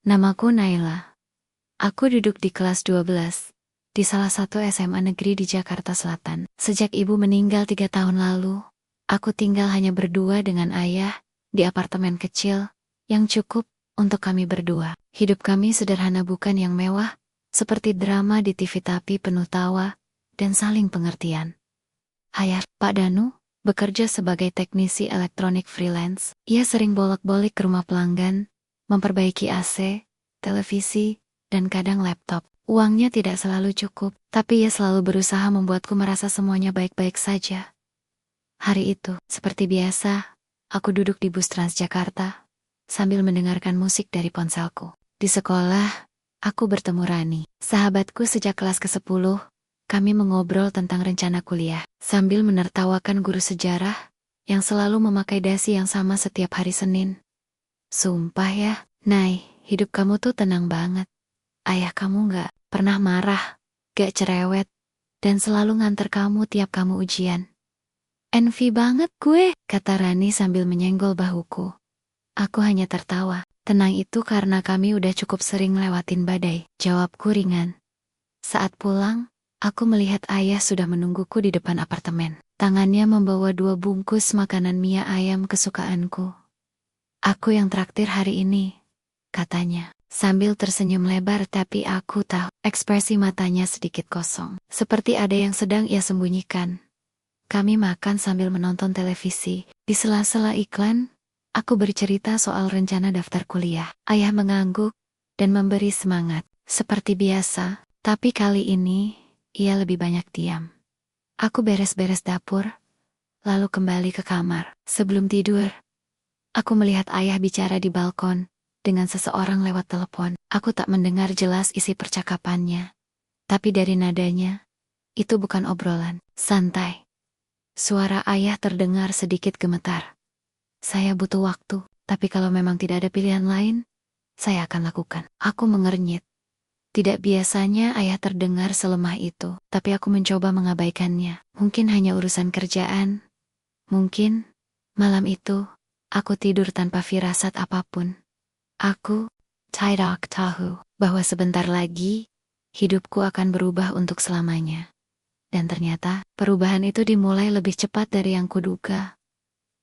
Namaku Naila. Aku duduk di kelas 12, di salah satu SMA negeri di Jakarta Selatan. Sejak ibu meninggal 3 tahun lalu, aku tinggal hanya berdua dengan ayah, di apartemen kecil, yang cukup untuk kami berdua. Hidup kami sederhana, bukan yang mewah, seperti drama di TV, tapi penuh tawa, dan saling pengertian. Ayah, Pak Danu, bekerja sebagai teknisi elektronik freelance. Ia sering bolak-balik ke rumah pelanggan, memperbaiki AC, televisi, dan kadang laptop. Uangnya tidak selalu cukup, tapi ia selalu berusaha membuatku merasa semuanya baik-baik saja. Hari itu, seperti biasa, aku duduk di bus Transjakarta, sambil mendengarkan musik dari ponselku. Di sekolah, aku bertemu Rani, sahabatku sejak kelas ke-10. Kami mengobrol tentang rencana kuliah, sambil menertawakan guru sejarah, yang selalu memakai dasi yang sama setiap hari Senin. Sumpah ya, Nay, hidup kamu tuh tenang banget. Ayah kamu gak pernah marah, gak cerewet, dan selalu nganter kamu tiap kamu ujian. Envy banget gue, kata Rani sambil menyenggol bahuku. Aku hanya tertawa. Tenang itu karena kami udah cukup sering lewatin badai, jawabku ringan. Saat pulang, aku melihat ayah sudah menungguku di depan apartemen. Tangannya membawa 2 bungkus makanan mie ayam kesukaanku. Aku yang traktir hari ini, katanya, sambil tersenyum lebar, tapi aku tahu ekspresi matanya sedikit kosong, seperti ada yang sedang ia sembunyikan. Kami makan sambil menonton televisi. Di sela-sela iklan, aku bercerita soal rencana daftar kuliah. Ayah mengangguk dan memberi semangat, seperti biasa, tapi kali ini ia lebih banyak diam. Aku beres-beres dapur, lalu kembali ke kamar. Sebelum tidur, aku melihat ayah bicara di balkon dengan seseorang lewat telepon. Aku tak mendengar jelas isi percakapannya, tapi dari nadanya, itu bukan obrolan santai. Suara ayah terdengar sedikit gemetar. Saya butuh waktu, tapi kalau memang tidak ada pilihan lain, saya akan lakukan. Aku mengernyit. Tidak biasanya ayah terdengar selemah itu, tapi aku mencoba mengabaikannya. Mungkin hanya urusan kerjaan. Mungkin malam itu aku tidur tanpa firasat apapun. Aku tidak tahu bahwa sebentar lagi hidupku akan berubah untuk selamanya. Dan ternyata perubahan itu dimulai lebih cepat dari yang kuduga.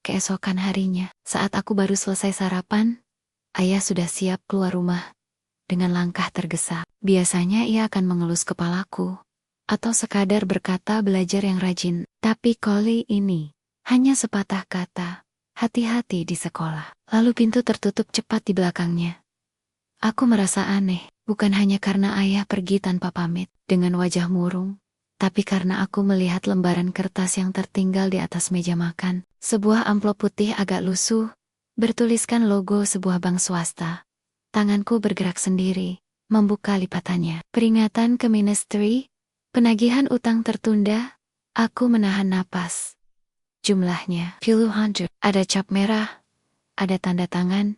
Keesokan harinya, saat aku baru selesai sarapan, ayah sudah siap keluar rumah dengan langkah tergesa. Biasanya ia akan mengelus kepalaku, atau sekadar berkata belajar yang rajin. Tapi kali ini, hanya sepatah kata, hati-hati di sekolah. Lalu pintu tertutup cepat di belakangnya. Aku merasa aneh, bukan hanya karena ayah pergi tanpa pamit, dengan wajah murung, tapi karena aku melihat lembaran kertas yang tertinggal di atas meja makan. Sebuah amplop putih agak lusuh, bertuliskan logo sebuah bank swasta. Tanganku bergerak sendiri, membuka lipatannya. Peringatan ke ministry, penagihan utang tertunda. Aku menahan napas. Jumlahnya puluhan juta. Ada cap merah, ada tanda tangan,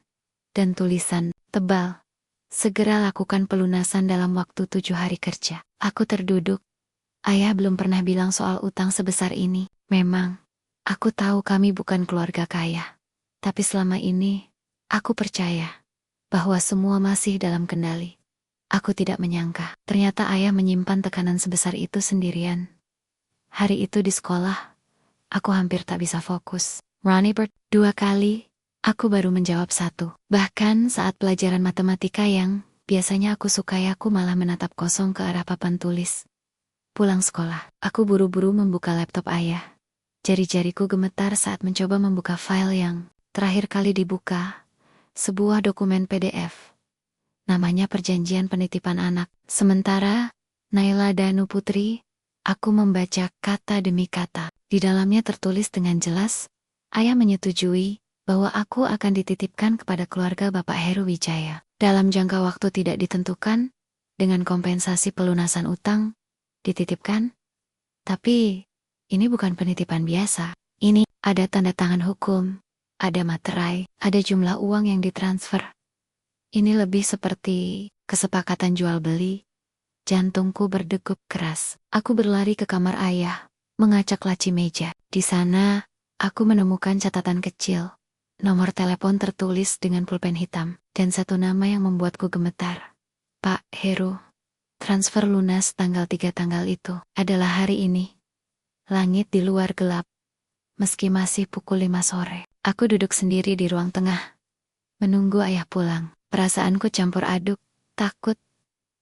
dan tulisan tebal. Segera lakukan pelunasan dalam waktu 7 hari kerja. Aku terduduk. Ayah belum pernah bilang soal utang sebesar ini. Memang, aku tahu kami bukan keluarga kaya. Tapi selama ini, aku percaya bahwa semua masih dalam kendali. Aku tidak menyangka, ternyata ayah menyimpan tekanan sebesar itu sendirian. Hari itu di sekolah, aku hampir tak bisa fokus. Ronnie Bird 2 kali, aku baru menjawab 1. Bahkan saat pelajaran matematika yang biasanya aku sukai, aku malah menatap kosong ke arah papan tulis. Pulang sekolah, aku buru-buru membuka laptop ayah. Jari-jariku gemetar saat mencoba membuka file yang terakhir kali dibuka, sebuah dokumen PDF. Namanya perjanjian penitipan anak. Sementara, Naila Danu Putri, aku membaca kata demi kata. Di dalamnya tertulis dengan jelas, ayah menyetujui bahwa aku akan dititipkan kepada keluarga Bapak Heru Wijaya. Dalam jangka waktu tidak ditentukan, dengan kompensasi pelunasan utang, dititipkan. Tapi, ini bukan penitipan biasa. Ini ada tanda tangan hukum, ada materai, ada jumlah uang yang ditransfer. Ini lebih seperti kesepakatan jual beli. Jantungku berdegup keras. Aku berlari ke kamar ayah, mengacak laci meja. Di sana, aku menemukan catatan kecil. Nomor telepon tertulis dengan pulpen hitam. dan satu nama yang membuatku gemetar. Pak Heru, transfer lunas tanggal 3 tanggal itu adalah hari ini. Langit di luar gelap. Meski masih pukul 5 sore, aku duduk sendiri di ruang tengah, menunggu ayah pulang. Perasaanku campur aduk, takut,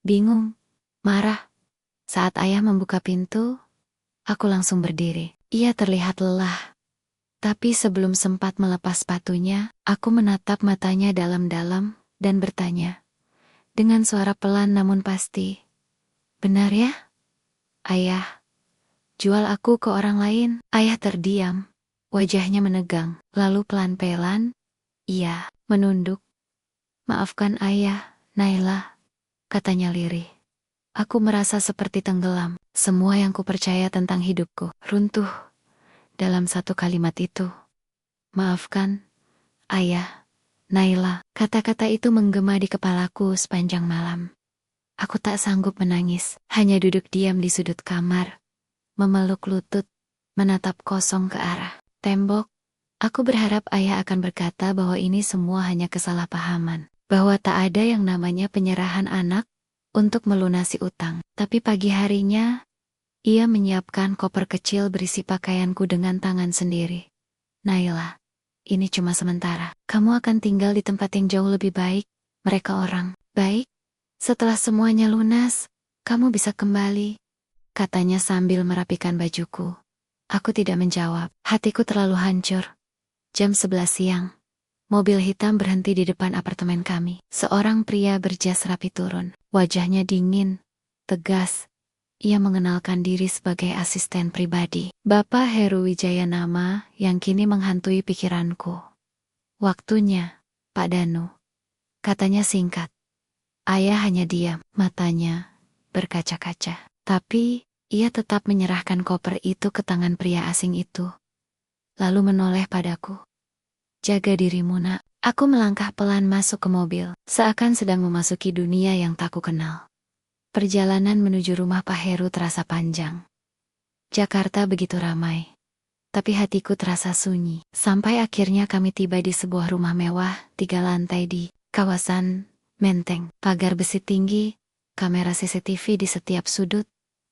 bingung, marah. Saat ayah membuka pintu, aku langsung berdiri. Ia terlihat lelah. Tapi sebelum sempat melepas sepatunya, aku menatap matanya dalam-dalam dan bertanya. Dengan suara pelan namun pasti. Benar ya? Ayah, jual aku ke orang lain. Ayah terdiam. Wajahnya menegang. Lalu pelan-pelan, ia menunduk. Maafkan ayah, Naila, katanya lirih. Aku merasa seperti tenggelam. Semua yang kupercaya tentang hidupku runtuh dalam satu kalimat itu. Maafkan, ayah, Naila. Kata-kata itu menggema di kepalaku sepanjang malam. Aku tak sanggup menangis, hanya duduk diam di sudut kamar, memeluk lutut, menatap kosong ke arah tembok. Aku berharap ayah akan berkata bahwa ini semua hanya kesalahpahaman, bahwa tak ada yang namanya penyerahan anak untuk melunasi utang. Tapi pagi harinya, ia menyiapkan koper kecil berisi pakaianku dengan tangan sendiri. Naila, ini cuma sementara. Kamu akan tinggal di tempat yang jauh lebih baik. Mereka orang baik. Setelah semuanya lunas, kamu bisa kembali, katanya sambil merapikan bajuku. Aku tidak menjawab. Hatiku terlalu hancur. Jam 11 siang. Mobil hitam berhenti di depan apartemen kami. Seorang pria berjas rapi turun. Wajahnya dingin, tegas. Ia mengenalkan diri sebagai asisten pribadi Bapak Heru Wijayanama yang kini menghantui pikiranku. Waktunya, Pak Danu, katanya singkat. Ayah hanya diam, matanya berkaca-kaca. Tapi, ia tetap menyerahkan koper itu ke tangan pria asing itu. Lalu menoleh padaku. Jaga dirimu, nak. Aku melangkah pelan masuk ke mobil, seakan sedang memasuki dunia yang tak ku kenal. Perjalanan menuju rumah Pak Heru terasa panjang. Jakarta begitu ramai. Tapi hatiku terasa sunyi. Sampai akhirnya kami tiba di sebuah rumah mewah, 3 lantai di kawasan Menteng. Pagar besi tinggi, kamera CCTV di setiap sudut,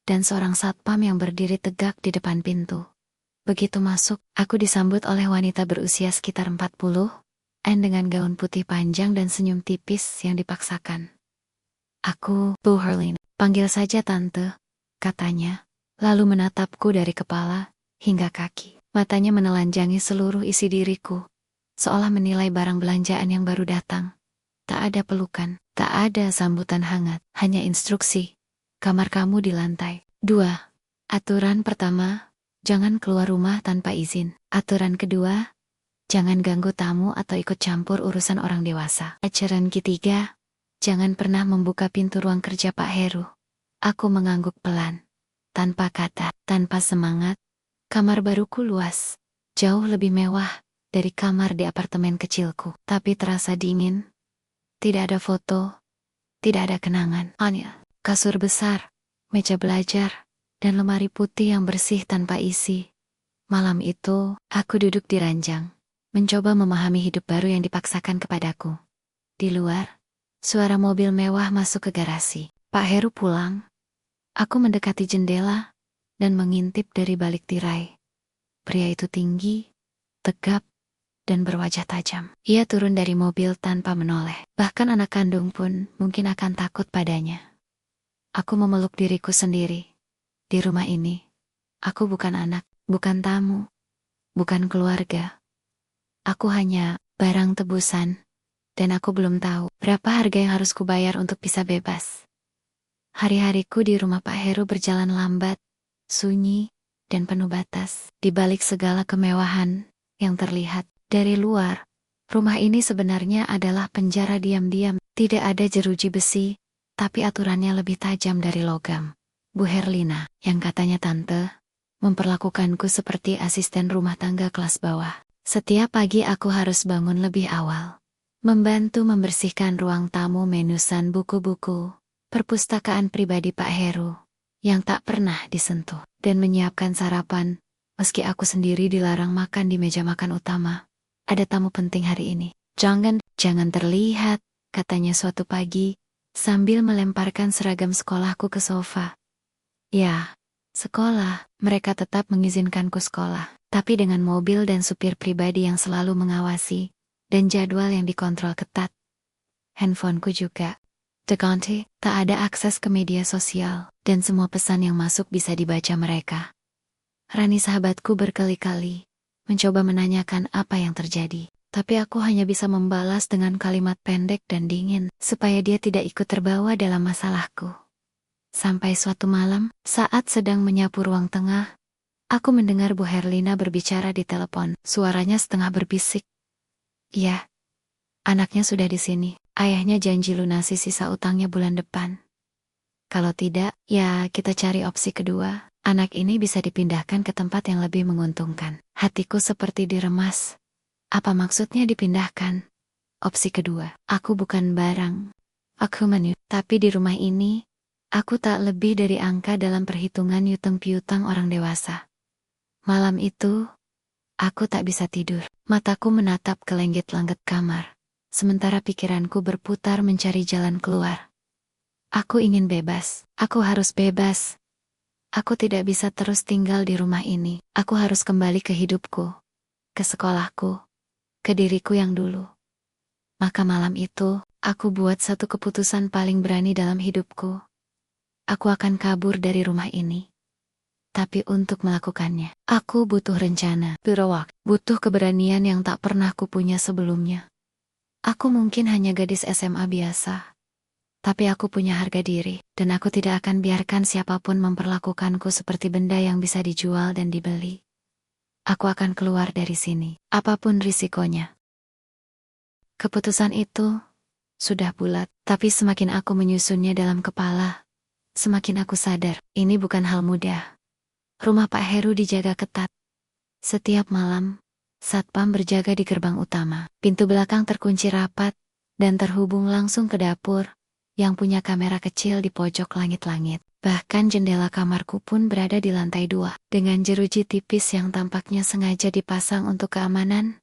dan seorang satpam yang berdiri tegak di depan pintu. Begitu masuk, aku disambut oleh wanita berusia sekitar 40-an dengan gaun putih panjang dan senyum tipis yang dipaksakan. Aku, Bu Herlin, panggil saja tante, katanya, lalu menatapku dari kepala hingga kaki. Matanya menelanjangi seluruh isi diriku, seolah menilai barang belanjaan yang baru datang. Tak ada pelukan, tak ada sambutan hangat, hanya instruksi. Kamar kamu di lantai 2. Aturan pertama, jangan keluar rumah tanpa izin. Aturan kedua, jangan ganggu tamu atau ikut campur urusan orang dewasa. Aturan ketiga, jangan pernah membuka pintu ruang kerja Pak Heru. Aku mengangguk pelan, tanpa kata, tanpa semangat. Kamar baruku luas, jauh lebih mewah dari kamar di apartemen kecilku. Tapi terasa dingin. Tidak ada foto, tidak ada kenangan. Hanya kasur besar, meja belajar, dan lemari putih yang bersih tanpa isi. Malam itu, aku duduk di ranjang, mencoba memahami hidup baru yang dipaksakan kepadaku. Di luar, suara mobil mewah masuk ke garasi. Pak Heru pulang. Aku mendekati jendela dan mengintip dari balik tirai. Pria itu tinggi, tegap, dan berwajah tajam. Ia turun dari mobil tanpa menoleh. Bahkan anak kandung pun mungkin akan takut padanya. Aku memeluk diriku sendiri. Di rumah ini, aku bukan anak, bukan tamu, bukan keluarga. Aku hanya barang tebusan, dan aku belum tahu berapa harga yang harus kubayar untuk bisa bebas. Hari-hariku di rumah Pak Heru berjalan lambat, sunyi, dan penuh batas. Di balik segala kemewahan yang terlihat dari luar, rumah ini sebenarnya adalah penjara diam-diam. Tidak ada jeruji besi, tapi aturannya lebih tajam dari logam. Bu Herlina, yang katanya tante, memperlakukanku seperti asisten rumah tangga kelas bawah. Setiap pagi aku harus bangun lebih awal, membantu membersihkan ruang tamu, menusan buku-buku, perpustakaan pribadi Pak Heru, yang tak pernah disentuh, dan menyiapkan sarapan, meski aku sendiri dilarang makan di meja makan utama. Ada tamu penting hari ini. Jangan terlihat, katanya suatu pagi, sambil melemparkan seragam sekolahku ke sofa. Ya, sekolah, mereka tetap mengizinkanku sekolah, tapi dengan mobil dan supir pribadi yang selalu mengawasi, dan jadwal yang dikontrol ketat. Handphoneku juga terganti, tak ada akses ke media sosial, dan semua pesan yang masuk bisa dibaca mereka. Rani sahabatku berkali-kali mencoba menanyakan apa yang terjadi, tapi aku hanya bisa membalas dengan kalimat pendek dan dingin, supaya dia tidak ikut terbawa dalam masalahku. Sampai suatu malam, saat sedang menyapu ruang tengah, aku mendengar Bu Herlina berbicara di telepon, suaranya setengah berbisik. Iya, anaknya sudah di sini. Ayahnya janji lunasi sisa utangnya bulan depan. Kalau tidak, ya kita cari opsi kedua. Anak ini bisa dipindahkan ke tempat yang lebih menguntungkan. Hatiku seperti diremas. Apa maksudnya dipindahkan? Opsi kedua, aku bukan barang. Aku menu, tapi di rumah ini, aku tak lebih dari angka dalam perhitungan yutang piutang orang dewasa. Malam itu, aku tak bisa tidur. Mataku menatap ke lenggit-langit kamar. Sementara pikiranku berputar mencari jalan keluar. Aku ingin bebas. Aku harus bebas. Aku tidak bisa terus tinggal di rumah ini. Aku harus kembali ke hidupku. Ke sekolahku. Ke diriku yang dulu. Maka malam itu, aku buat satu keputusan paling berani dalam hidupku. Aku akan kabur dari rumah ini. Tapi untuk melakukannya, aku butuh rencana. Butuh keberanian yang tak pernah kupunya sebelumnya. Aku mungkin hanya gadis SMA biasa. Tapi aku punya harga diri, dan aku tidak akan biarkan siapapun memperlakukanku seperti benda yang bisa dijual dan dibeli. Aku akan keluar dari sini, apapun risikonya. Keputusan itu sudah bulat, tapi semakin aku menyusunnya dalam kepala, semakin aku sadar, ini bukan hal mudah. Rumah Pak Heru dijaga ketat. Setiap malam, Satpam berjaga di gerbang utama. Pintu belakang terkunci rapat, dan terhubung langsung ke dapur, yang punya kamera kecil di pojok langit-langit. Bahkan jendela kamarku pun berada di lantai 2, dengan jeruji tipis yang tampaknya sengaja dipasang untuk keamanan.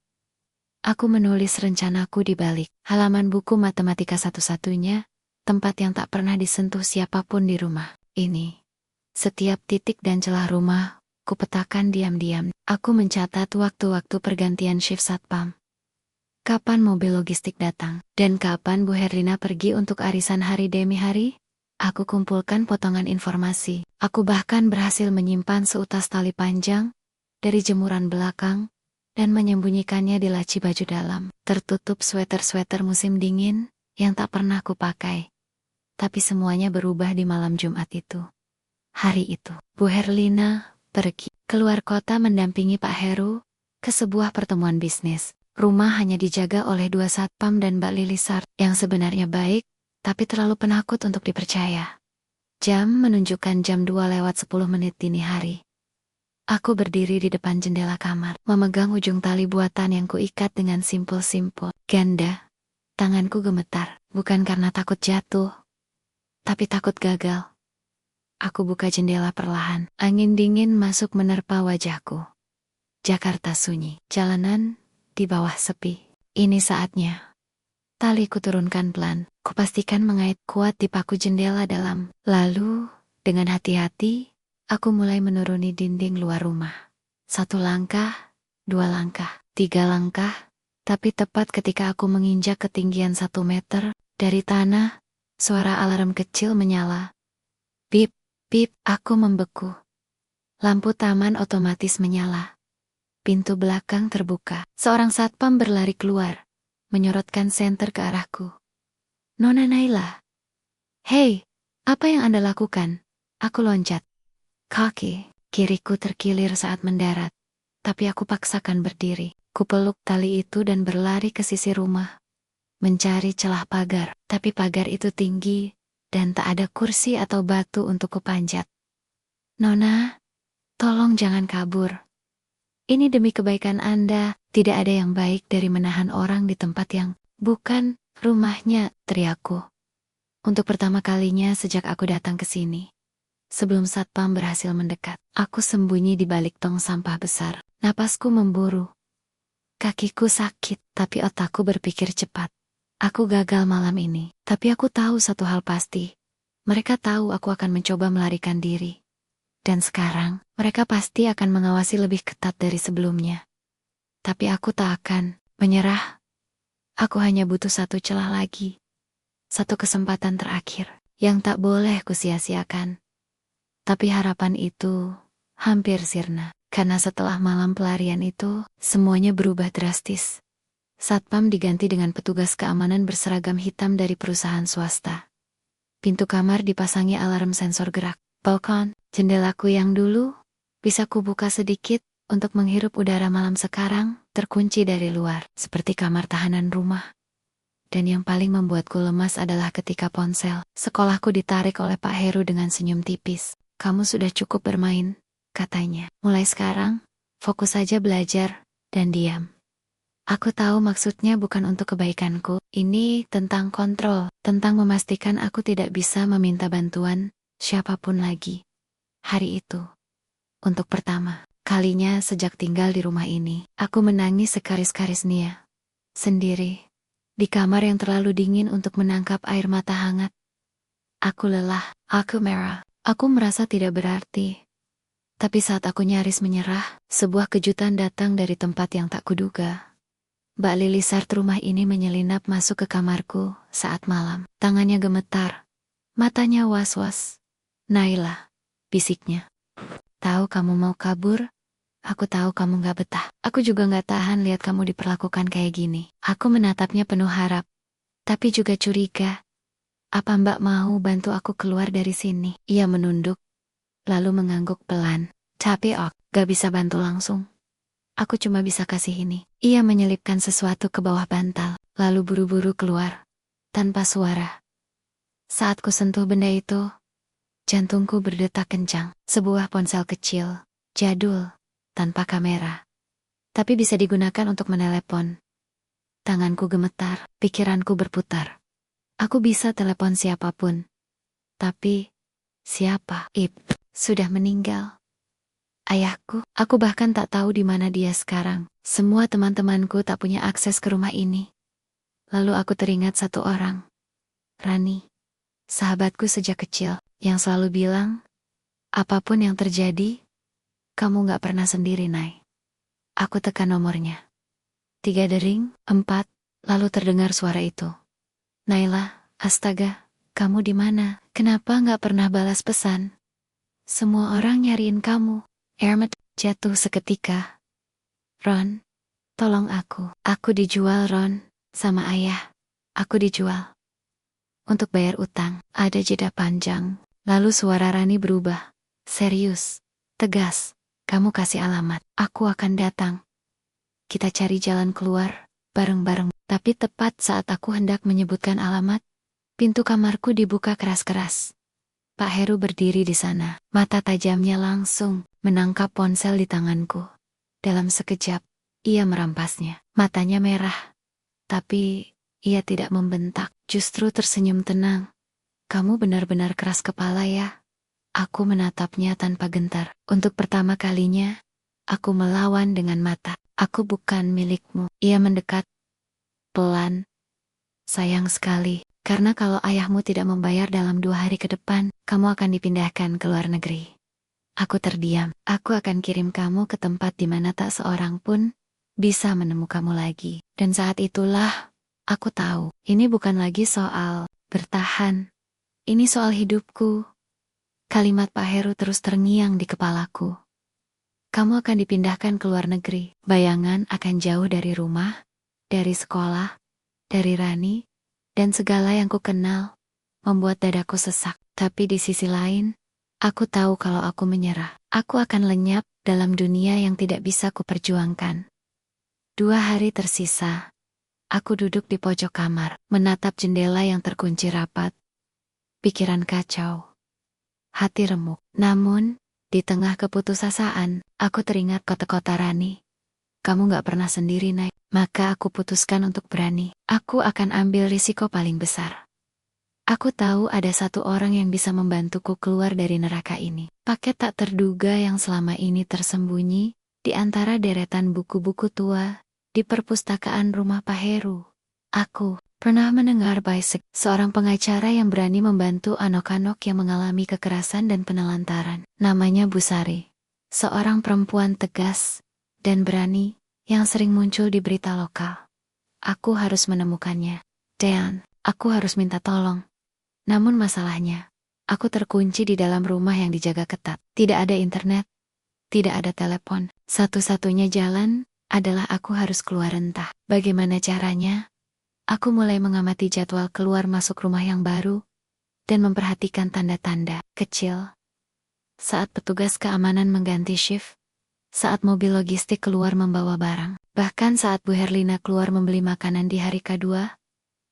Aku menulis rencanaku di balik halaman buku matematika satu-satunya, tempat yang tak pernah disentuh siapapun di rumah ini. Setiap titik dan celah rumah, kupetakan diam-diam. Aku mencatat waktu-waktu pergantian shift satpam. Kapan mobil logistik datang, dan kapan Bu Herlina pergi untuk arisan hari demi hari? Aku kumpulkan potongan informasi. Aku bahkan berhasil menyimpan seutas tali panjang dari jemuran belakang dan menyembunyikannya di laci baju dalam, tertutup sweater-sweater musim dingin yang tak pernah kupakai. Tapi semuanya berubah di malam Jumat itu. Hari itu, Bu Herlina pergi keluar kota mendampingi Pak Heru ke sebuah pertemuan bisnis. Rumah hanya dijaga oleh 2 satpam dan Mbak Lilisar yang sebenarnya baik, tapi terlalu penakut untuk dipercaya. Jam menunjukkan jam 2:10 dini hari. Aku berdiri di depan jendela kamar, memegang ujung tali buatan yang kuikat dengan simpul-simpul ganda. Tanganku gemetar, bukan karena takut jatuh, tapi takut gagal. Aku buka jendela perlahan, angin dingin masuk menerpa wajahku. Jakarta sunyi, jalanan di bawah sepi. Ini saatnya. Tali kuturunkan pelan, kupastikan mengait kuat di paku jendela dalam. Lalu, dengan hati-hati, aku mulai menuruni dinding luar rumah. 1 langkah, 2 langkah, 3 langkah, tapi tepat ketika aku menginjak ketinggian 1 meter dari tanah, suara alarm kecil menyala. Bip, bip, aku membeku. Lampu taman otomatis menyala. Pintu belakang terbuka. Seorang satpam berlari keluar, menyorotkan senter ke arahku. Nona Naila. Hei, apa yang Anda lakukan? Aku loncat. Kaki kiriku terkilir saat mendarat, tapi aku paksakan berdiri. Kupeluk tali itu dan berlari ke sisi rumah, mencari celah pagar, tapi pagar itu tinggi, dan tak ada kursi atau batu untuk kupanjat. Nona, tolong jangan kabur. Ini demi kebaikan Anda, tidak ada yang baik dari menahan orang di tempat yang bukan rumahnya, teriakku. Untuk pertama kalinya sejak aku datang ke sini. Sebelum satpam berhasil mendekat, aku sembunyi di balik tong sampah besar. Napasku memburu. Kakiku sakit, tapi otakku berpikir cepat. Aku gagal malam ini, tapi aku tahu satu hal pasti. Mereka tahu aku akan mencoba melarikan diri. Dan sekarang, mereka pasti akan mengawasi lebih ketat dari sebelumnya. Tapi aku tak akan menyerah. Aku hanya butuh satu celah lagi. Satu kesempatan terakhir yang tak boleh kusia-siakan. Tapi harapan itu hampir sirna. Karena setelah malam pelarian itu, semuanya berubah drastis. Satpam diganti dengan petugas keamanan berseragam hitam dari perusahaan swasta. Pintu kamar dipasangi alarm sensor gerak. Balkon, jendelaku yang dulu bisa kubuka sedikit untuk menghirup udara malam sekarang, terkunci dari luar, seperti kamar tahanan rumah. Dan yang paling membuatku lemas adalah ketika ponsel sekolahku ditarik oleh Pak Heru dengan senyum tipis. Kamu sudah cukup bermain, katanya. Mulai sekarang, fokus saja belajar dan diam. Aku tahu maksudnya bukan untuk kebaikanku. Ini tentang kontrol, tentang memastikan aku tidak bisa meminta bantuan siapapun lagi. Hari itu, untuk pertama kalinya sejak tinggal di rumah ini, aku menangis sekaris-karis Nia. Sendiri, di kamar yang terlalu dingin untuk menangkap air mata hangat. Aku lelah, aku merah, aku merasa tidak berarti. Tapi saat aku nyaris menyerah, sebuah kejutan datang dari tempat yang tak kuduga. Mbak Lilisart rumah ini menyelinap masuk ke kamarku saat malam. Tangannya gemetar, matanya was-was. Naila, bisiknya. Tahu kamu mau kabur? Aku tahu kamu gak betah. Aku juga gak tahan lihat kamu diperlakukan kayak gini. Aku menatapnya penuh harap, tapi juga curiga. Apa Mbak mau bantu aku keluar dari sini? Ia menunduk, lalu mengangguk pelan. Tapi gak bisa bantu langsung. Aku cuma bisa kasih ini. Ia menyelipkan sesuatu ke bawah bantal, lalu buru-buru keluar, tanpa suara. Saat ku sentuh benda itu, jantungku berdetak kencang. Sebuah ponsel kecil, jadul, tanpa kamera. Tapi bisa digunakan untuk menelepon. Tanganku gemetar, pikiranku berputar. Aku bisa telepon siapapun. Tapi, siapa? Sudah meninggal. Ayahku, aku bahkan tak tahu di mana dia sekarang. Semua teman-temanku tak punya akses ke rumah ini. Lalu aku teringat satu orang. Rani, sahabatku sejak kecil, yang selalu bilang, apapun yang terjadi, kamu gak pernah sendiri, Nay. Aku tekan nomornya. 3 dering, 4, lalu terdengar suara itu. Naila, astaga, kamu di mana? Kenapa gak pernah balas pesan? Semua orang nyariin kamu. Hermet jatuh seketika. Ron, tolong aku. Aku dijual, Ron, sama ayah. Aku dijual. Untuk bayar utang. Ada jeda panjang. Lalu suara Rani berubah. Serius, tegas. Kamu kasih alamat. Aku akan datang. Kita cari jalan keluar, bareng-bareng. Tapi tepat saat aku hendak menyebutkan alamat, pintu kamarku dibuka keras-keras. Pak Heru berdiri di sana. Mata tajamnya langsung menangkap ponsel di tanganku. Dalam sekejap, ia merampasnya. Matanya merah. Tapi, ia tidak membentak. Justru tersenyum tenang. Kamu benar-benar keras kepala ya. Aku menatapnya tanpa gentar. Untuk pertama kalinya, aku melawan dengan mata. Aku bukan milikmu. Ia mendekat. Pelan. Sayang sekali. Karena kalau ayahmu tidak membayar dalam 2 hari ke depan, kamu akan dipindahkan ke luar negeri. Aku terdiam. Aku akan kirim kamu ke tempat di mana tak seorang pun bisa menemukanmu lagi. Dan saat itulah, aku tahu, ini bukan lagi soal bertahan. Ini soal hidupku. Kalimat Pak Heru terus terngiang di kepalaku. Kamu akan dipindahkan ke luar negeri. Bayangan akan jauh dari rumah, dari sekolah, dari Rani, dan segala yang ku kenal, membuat dadaku sesak. Tapi di sisi lain, aku tahu kalau aku menyerah, aku akan lenyap dalam dunia yang tidak bisa kuperjuangkan. 2 hari tersisa. Aku duduk di pojok kamar, menatap jendela yang terkunci rapat. Pikiran kacau. Hati remuk. Namun, di tengah keputusasaan, aku teringat kata-kata Rani. Kamu gak pernah sendiri, Nay. Maka aku putuskan untuk berani. Aku akan ambil risiko paling besar. Aku tahu ada satu orang yang bisa membantuku keluar dari neraka ini. Paket tak terduga yang selama ini tersembunyi di antara deretan buku-buku tua di perpustakaan rumah Pak Heru. Aku, Pernah mendengar Baisek, seorang pengacara yang berani membantu anak-anak yang mengalami kekerasan dan penelantaran. Namanya Bu Sari. Seorang perempuan tegas dan berani yang sering muncul di berita lokal. Aku harus menemukannya. Dan aku harus minta tolong. Namun masalahnya, aku terkunci di dalam rumah yang dijaga ketat. Tidak ada internet, tidak ada telepon. Satu-satunya jalan adalah aku harus keluar entah. Bagaimana caranya? Aku mulai mengamati jadwal keluar masuk rumah yang baru dan memperhatikan tanda-tanda kecil. Saat petugas keamanan mengganti shift, saat mobil logistik keluar membawa barang, bahkan saat Bu Herlina keluar membeli makanan di hari kedua,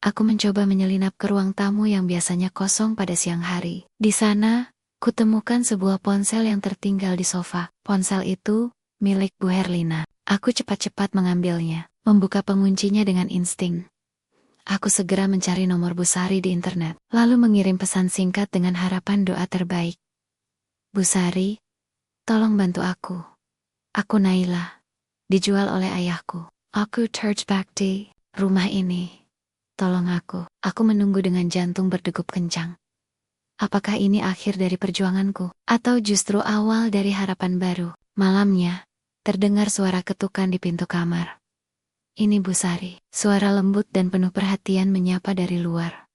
aku mencoba menyelinap ke ruang tamu yang biasanya kosong pada siang hari. Di sana, kutemukan sebuah ponsel yang tertinggal di sofa. Ponsel itu milik Bu Herlina. Aku cepat-cepat mengambilnya, membuka penguncinya dengan insting. Aku segera mencari nomor Bu Sari di internet, lalu mengirim pesan singkat dengan harapan doa terbaik. Bu Sari, tolong bantu aku. Aku Naila, dijual oleh ayahku. Aku Turch Bakti, rumah ini. Tolong aku. Aku menunggu dengan jantung berdegup kencang. Apakah ini akhir dari perjuanganku, atau justru awal dari harapan baru? Malamnya, terdengar suara ketukan di pintu kamar. Ini Bu Sari, suara lembut dan penuh perhatian menyapa dari luar.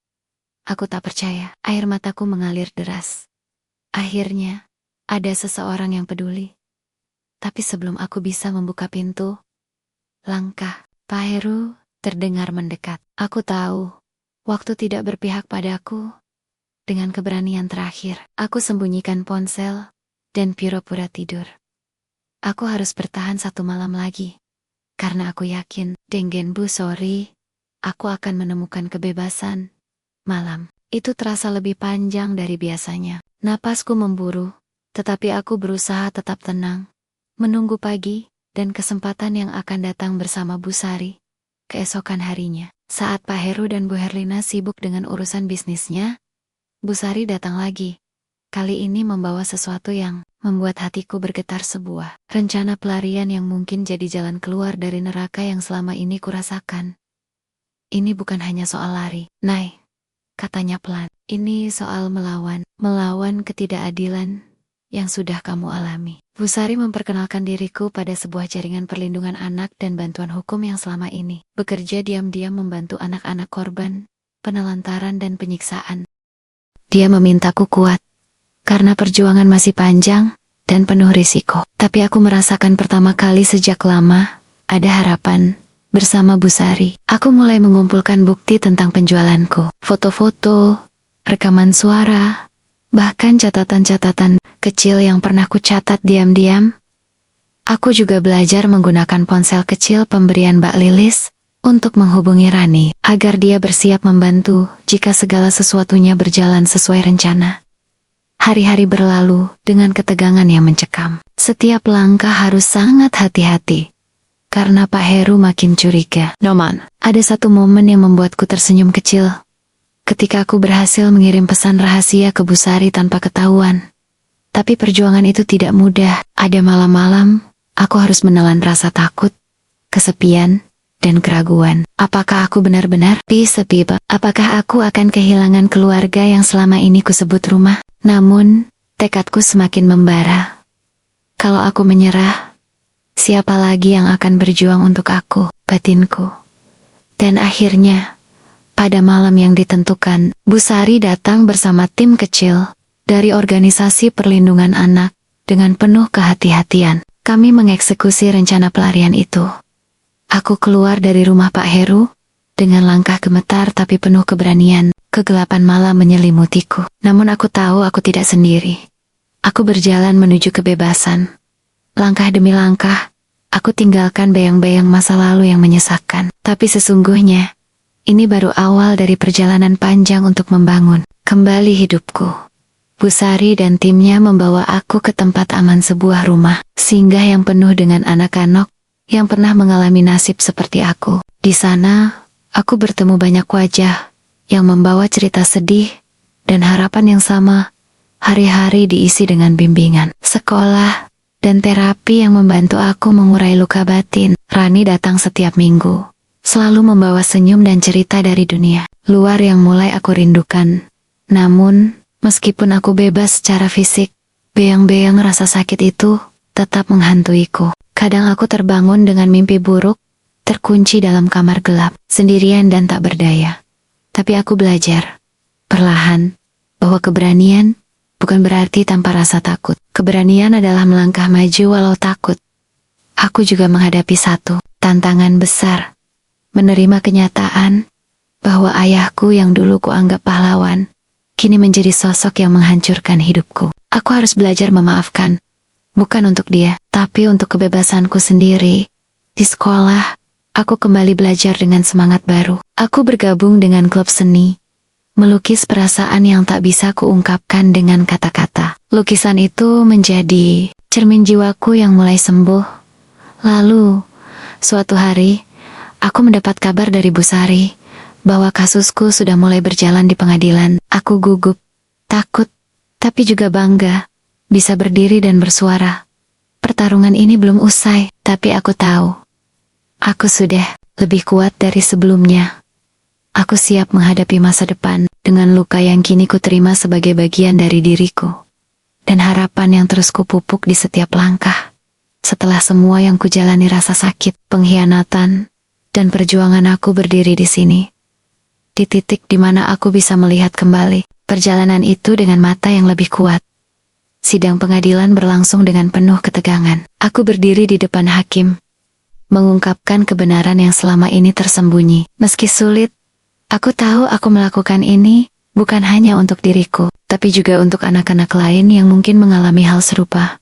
Aku tak percaya, air mataku mengalir deras. Akhirnya, ada seseorang yang peduli. Tapi sebelum aku bisa membuka pintu, langkah Pak Heru terdengar mendekat. Aku tahu, waktu tidak berpihak padaku. Dengan keberanian terakhir, aku sembunyikan ponsel dan pura-pura tidur. Aku harus bertahan 1 malam lagi. Karena aku yakin, dengan Bu Sari, aku akan menemukan kebebasan. Malam itu terasa lebih panjang dari biasanya. Napasku memburu, tetapi aku berusaha tetap tenang. Menunggu pagi dan kesempatan yang akan datang bersama Bu Sari. Keesokan harinya, saat Pak Heru dan Bu Herlina sibuk dengan urusan bisnisnya, Bu Sari datang lagi. Kali ini membawa sesuatu yang membuat hatiku bergetar, sebuah rencana pelarian yang mungkin jadi jalan keluar dari neraka yang selama ini kurasakan. Ini bukan hanya soal lari, Nay, katanya pelan. Ini soal melawan ketidakadilan yang sudah kamu alami. Bu Sari memperkenalkan diriku pada sebuah jaringan perlindungan anak dan bantuan hukum yang selama ini bekerja diam-diam membantu anak-anak korban penelantaran dan penyiksaan. Dia memintaku kuat, karena perjuangan masih panjang dan penuh risiko. Tapi aku merasakan pertama kali sejak lama, ada harapan. Bersama Bu Sari, aku mulai mengumpulkan bukti tentang penjualanku. Foto-foto, rekaman suara, bahkan catatan-catatan kecil yang pernah kucatat diam-diam. Aku juga belajar menggunakan ponsel kecil pemberian Mbak Lilis untuk menghubungi Rani, agar dia bersiap membantu jika segala sesuatunya berjalan sesuai rencana. Hari-hari berlalu dengan ketegangan yang mencekam. Setiap langkah harus sangat hati-hati, karena Pak Heru makin curiga. Noman, ada satu momen yang membuatku tersenyum kecil. Ketika aku berhasil mengirim pesan rahasia ke Bu Sari tanpa ketahuan. Tapi perjuangan itu tidak mudah. Ada malam-malam, aku harus menelan rasa takut, kesepian, dan keraguan. Apakah aku benar-benar sepi? Apakah aku akan kehilangan keluarga yang selama ini kusebut rumah? Namun, tekadku semakin membara. Kalau aku menyerah, siapa lagi yang akan berjuang untuk aku, batinku? Dan akhirnya, pada malam yang ditentukan, Bu Sari datang bersama tim kecil dari organisasi perlindungan anak. Dengan penuh kehati-hatian, kami mengeksekusi rencana pelarian itu. Aku keluar dari rumah Pak Heru dengan langkah gemetar tapi penuh keberanian. Kegelapan malam menyelimutiku, namun aku tahu aku tidak sendiri. Aku berjalan menuju kebebasan. Langkah demi langkah, aku tinggalkan bayang-bayang masa lalu yang menyesakkan. Tapi sesungguhnya, ini baru awal dari perjalanan panjang untuk membangun kembali hidupku. Bu Sari dan timnya membawa aku ke tempat aman, sebuah rumah singgah yang penuh dengan anak-anak yang pernah mengalami nasib seperti aku. Di sana, aku bertemu banyak wajah yang membawa cerita sedih dan harapan yang sama. Hari-hari diisi dengan bimbingan, sekolah, dan terapi yang membantu aku mengurai luka batin. Rani datang setiap minggu, selalu membawa senyum dan cerita dari dunia luar yang mulai aku rindukan. Namun, meskipun aku bebas secara fisik, beang-beang rasa sakit itu tetap menghantuiku. Kadang aku terbangun dengan mimpi buruk, terkunci dalam kamar gelap, sendirian dan tak berdaya. Tapi aku belajar, perlahan, bahwa keberanian bukan berarti tanpa rasa takut. Keberanian adalah melangkah maju walau takut. Aku juga menghadapi satu tantangan besar, menerima kenyataan bahwa ayahku yang dulu kuanggap pahlawan, kini menjadi sosok yang menghancurkan hidupku. Aku harus belajar memaafkan, bukan untuk dia, tapi untuk kebebasanku sendiri. Di sekolah, aku kembali belajar dengan semangat baru. Aku bergabung dengan klub seni, melukis perasaan yang tak bisa kuungkapkan dengan kata-kata. Lukisan itu menjadi cermin jiwaku yang mulai sembuh. Lalu, suatu hari, aku mendapat kabar dari Bu Sari bahwa kasusku sudah mulai berjalan di pengadilan. Aku gugup, takut, tapi juga bangga bisa berdiri dan bersuara. Pertarungan ini belum usai, tapi aku tahu aku sudah lebih kuat dari sebelumnya. Aku siap menghadapi masa depan dengan luka yang kini ku terima sebagai bagian dari diriku, dan harapan yang terus kupupuk di setiap langkah. Setelah semua yang kujalani, rasa sakit, pengkhianatan, dan perjuangan, aku berdiri di sini. Di titik di mana aku bisa melihat kembali perjalanan itu dengan mata yang lebih kuat. Sidang pengadilan berlangsung dengan penuh ketegangan. Aku berdiri di depan hakim, mengungkapkan kebenaran yang selama ini tersembunyi. Meski sulit, aku tahu aku melakukan ini bukan hanya untuk diriku, tapi juga untuk anak-anak lain yang mungkin mengalami hal serupa.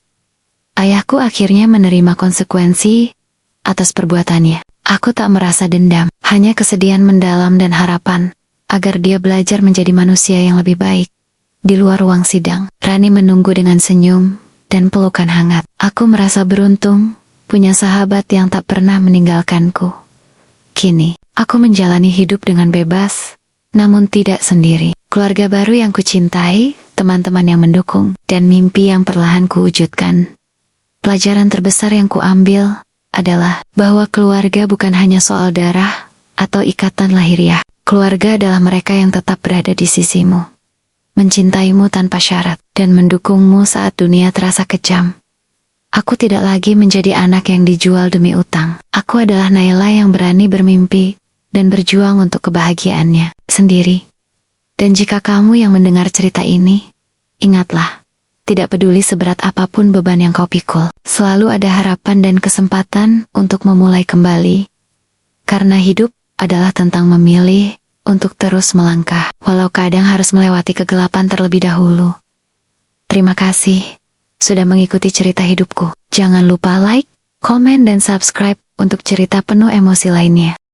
Ayahku akhirnya menerima konsekuensi atas perbuatannya. Aku tak merasa dendam, hanya kesedihan mendalam dan harapan agar dia belajar menjadi manusia yang lebih baik. Di luar ruang sidang, Rani menunggu dengan senyum dan pelukan hangat. Aku merasa beruntung punya sahabat yang tak pernah meninggalkanku. Kini, aku menjalani hidup dengan bebas, namun tidak sendiri. Keluarga baru yang kucintai, teman-teman yang mendukung, dan mimpi yang perlahan kuwujudkan. Pelajaran terbesar yang kuambil adalah bahwa keluarga bukan hanya soal darah atau ikatan lahiriah. Keluarga adalah mereka yang tetap berada di sisimu, mencintaimu tanpa syarat, dan mendukungmu saat dunia terasa kejam. Aku tidak lagi menjadi anak yang dijual demi utang. Aku adalah Naila yang berani bermimpi dan berjuang untuk kebahagiaannya sendiri. Dan jika kamu yang mendengar cerita ini, ingatlah, tidak peduli seberat apapun beban yang kau pikul, selalu ada harapan dan kesempatan untuk memulai kembali. Karena hidup adalah tentang memilih untuk terus melangkah, walau kadang harus melewati kegelapan terlebih dahulu. Terima kasih sudah mengikuti cerita hidupku. Jangan lupa like, komen, dan subscribe untuk cerita penuh emosi lainnya.